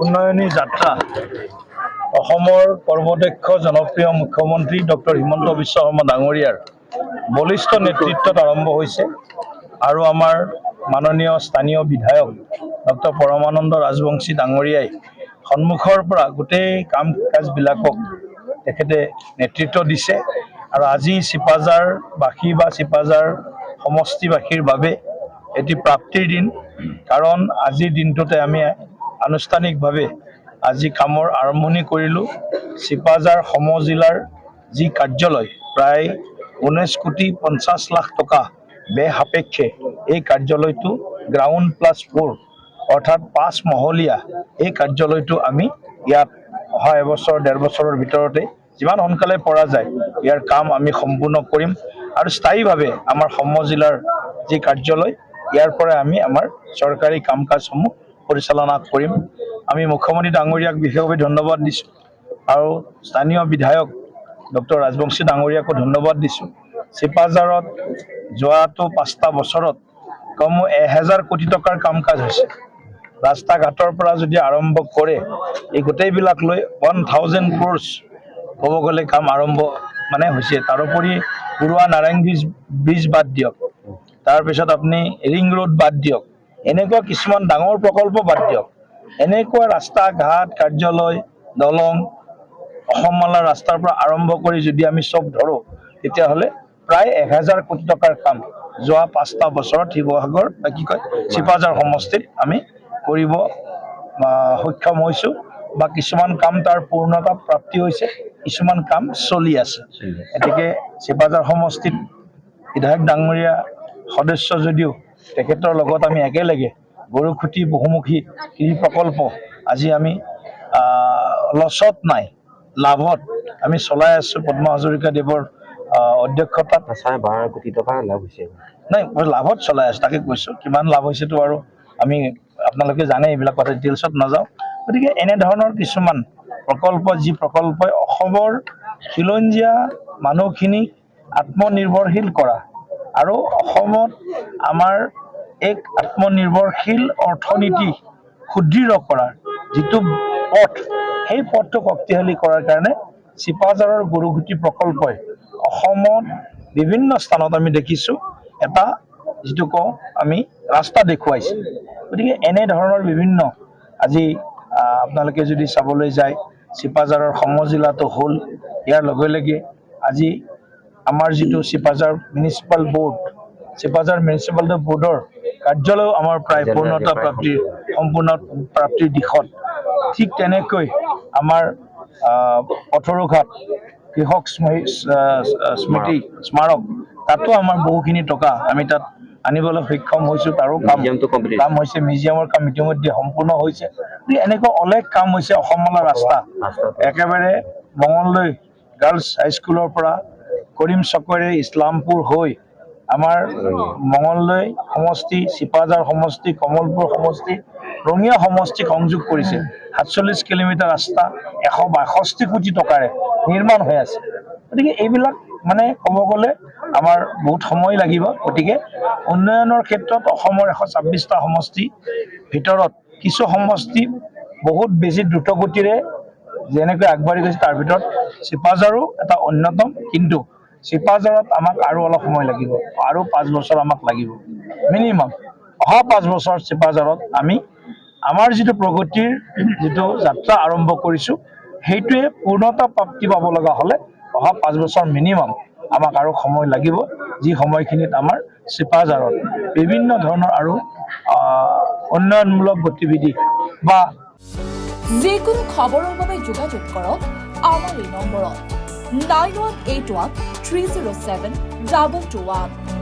উন্নয়নী যাত্ৰা অসমৰ সৰ্বদক্ষ জনপ্ৰিয় মুখ্যমন্ত্ৰী ডক্টৰ হিমন্ত বিশ্ব শৰ্মা ডাঙৰীয়াৰ বলিষ্ঠ নেতৃত্বত আৰম্ভ হৈছে আৰু আমাৰ মাননীয় স্থানীয় বিধায়ক ডক্টৰ পৰমানন্দ ৰাজবংশী ডাঙৰীয়াই সন্মুখৰ পৰা গোটেই কাম কাজবিলাকক তেখেতে নেতৃত্ব দিছে আৰু আজি চিপাঝাৰবাসী বা চিপাঝাৰ সমষ্টিবাসীৰ বাবে এটি প্ৰাপ্তিৰ দিন কাৰণ আজিৰ দিনটোতে আমি আনুষ্ঠানিকভাৱে আজি কামৰ আৰম্ভণি কৰিলোঁ চিপাঝাৰ সমজিলাৰ যি কাৰ্যালয় প্ৰায় 19,50,00,000 টকা ব্যয় সাপেক্ষে এই কাৰ্যালয়টো গ্ৰাউণ্ড +4 অৰ্থাৎ 5 মহলীয়া এই কাৰ্যালয়টো আমি ইয়াত অহা এবছৰ 1.5 বছৰৰ ভিতৰতে যিমান সোনকালে পৰা যায় ইয়াৰ কাম আমি সম্পূৰ্ণ কৰিম আৰু স্থায়ীভাৱে আমাৰ সমজিলাৰ যি কাৰ্যালয় ইয়াৰ পৰা আমি আমাৰ চৰকাৰী কাম কাজসমূহ পৰিচালনা কৰিম আমি মুখ্যমন্ত্ৰী ডাঙৰীয়াক বিশেষভাৱে ধন্যবাদ দিছোঁ আৰু স্থানীয় বিধায়ক ডক্টৰ ৰাজবংশী ডাঙৰীয়াকো ধন্যবাদ দিছোঁ চিপাঝাৰত যোৱাটো 5টা বছৰত কমেও 1000 কোটি টকাৰ কাম কাজ হৈছে ৰাস্তা ঘাটৰ পৰা যদি আৰম্ভ কৰে এই গোটেইবিলাক লৈ 1000 crores ক'ব গ'লে কাম আৰম্ভ হৈছে তাৰোপৰি পুৰুৱা নাৰেংগী ব্ৰিজ বাদ দিয়ক তাৰপিছত আপুনি ৰিং ৰোড বাদ দিয়ক এনেকুৱা কিছুমান ডাঙৰ প্ৰকল্প বাদ দিয়ক এনেকুৱা ৰাস্তা ঘাট কাৰ্যালয় দলং অসমমালাৰ ৰাস্তাৰ পৰা আৰম্ভ কৰি যদি আমি সব ধৰোঁ তেতিয়াহ'লে প্ৰায় 1000 কোটি টকাৰ কাম যোৱা 5টা বছৰত শিৱসাগৰ চিপাঝাৰ সমষ্টিত আমি কৰিব সক্ষম হৈছোঁ বা কিছুমান কাম তাৰ পূৰ্ণতা প্ৰাপ্তি হৈছে কিছুমান কাম চলি আছে গতিকে চিপাঝাৰ সমষ্টিত বিধায়ক ডাঙৰীয়া সদস্য যদিও তেখেতৰ লগত আমি একেলগে গৰুখুটি বহুমুখী কৃষি প্ৰকল্প আজি আমি লছত নাই লাভত আমি চলাই আছোঁ পদ্ম হাজৰিকা দেৱৰ অধ্যক্ষতাত 12 কোটি টকা লাভ হৈছে নাই মই লাভত চলাই আছোঁ তাকে কৈছোঁ কিমান লাভ হৈছেতো আৰু আমি আপোনালোকে জানে এইবিলাক কথা ডিটেইলছত নাযাওঁ গতিকে এনেধৰণৰ কিছুমান প্ৰকল্প যি প্ৰকল্পই অসমৰ খিলঞ্জীয়া মানুহখিনিক আত্মনিৰ্ভৰশীল কৰা আৰু অসমত আমাৰ এক আত্মনিৰ্ভৰশীল অৰ্থনীতি সুদৃঢ় কৰাৰ যিটো পথ সেই পথটো শক্তিশালী কৰাৰ কাৰণে চিপাঝাৰৰ গৰুগুটি প্ৰকল্পই অসমত বিভিন্ন স্থানত আমি দেখিছোঁ এটা যিটো কওঁ আমি ৰাস্তা দেখুৱাইছে গতিকে এনেধৰণৰ বিভিন্ন আজি আপোনালোকে যদি চাবলৈ যায় চিপাঝাৰৰ সমজিলাটো হ'ল ইয়াৰ লগে লগে আজি আমাৰ যিটো চিপাঝাৰ মিউনিচিপাল বৰ্ডৰ কাৰ্যালয় আমাৰ প্ৰায় পূৰ্ণতা সম্পূৰ্ণ প্ৰাপ্তিৰ দিশত ঠিক তেনেকৈ আমাৰ পথৰুঘাট কৃষক স্মৃতি স্মাৰক তাতো আমাৰ বহুখিনি টকা আমি তাত আনিবলৈ সক্ষম হৈছোঁ তাৰো কাম হৈছে মিউজিয়ামৰ কাম ইতিমধ্যে সম্পূৰ্ণ হৈছে এনেকুৱা অলেখ কাম হৈছে অসমমালা ৰাস্তা একেবাৰে মঙলদৈ গাৰ্লছ হাইস্কুলৰ পৰা কৰিম চকৰে ইছলামপুৰ হৈ আমাৰ মঙলদৈ সমষ্টি চিপাঝাৰ সমষ্টি কমলপুৰ সমষ্টি ৰঙিয়া সমষ্টিক সংযোগ কৰিছে 47 কিলোমিটাৰ ৰাস্তা 162 কোটি টকাৰে নিৰ্মাণ হৈ আছে গতিকে এইবিলাক ক'ব গ'লে আমাৰ বহুত সময় লাগিব গতিকে উন্নয়নৰ ক্ষেত্ৰত অসমৰ 126টা সমষ্টি ভিতৰত কিছু সমষ্টি বহুত বেছি দ্ৰুতগতিৰে যেনেকৈ আগবাঢ়ি গৈছে তাৰ ভিতৰত চিপাঝাৰো এটা অন্যতম কিন্তু চিপাঝাৰত আমাক আৰু অলপ সময় লাগিব আৰু 5 বছৰ আমাক লাগিব মিনিমাম অহা 5 বছৰ চিপাঝাৰত আমি আমাৰ যিটো প্ৰগতিৰ যিটো যাত্ৰা আৰম্ভ কৰিছোঁ সেইটোৱে পূৰ্ণতা প্ৰাপ্তি পাব লগা হ'লে অহা 5 বছৰ মিনিমাম আমাক আৰু সময় লাগিব যি সময়খিনিত আমাৰ চিপাঝাৰত বিভিন্ন ধৰণৰ আৰু উন্নয়নমূলক গতিবিধি বা যিকোনো খবৰৰ বাবে যোগাযোগ কৰক আমাৰ এই নম্বৰত 9181 307 2221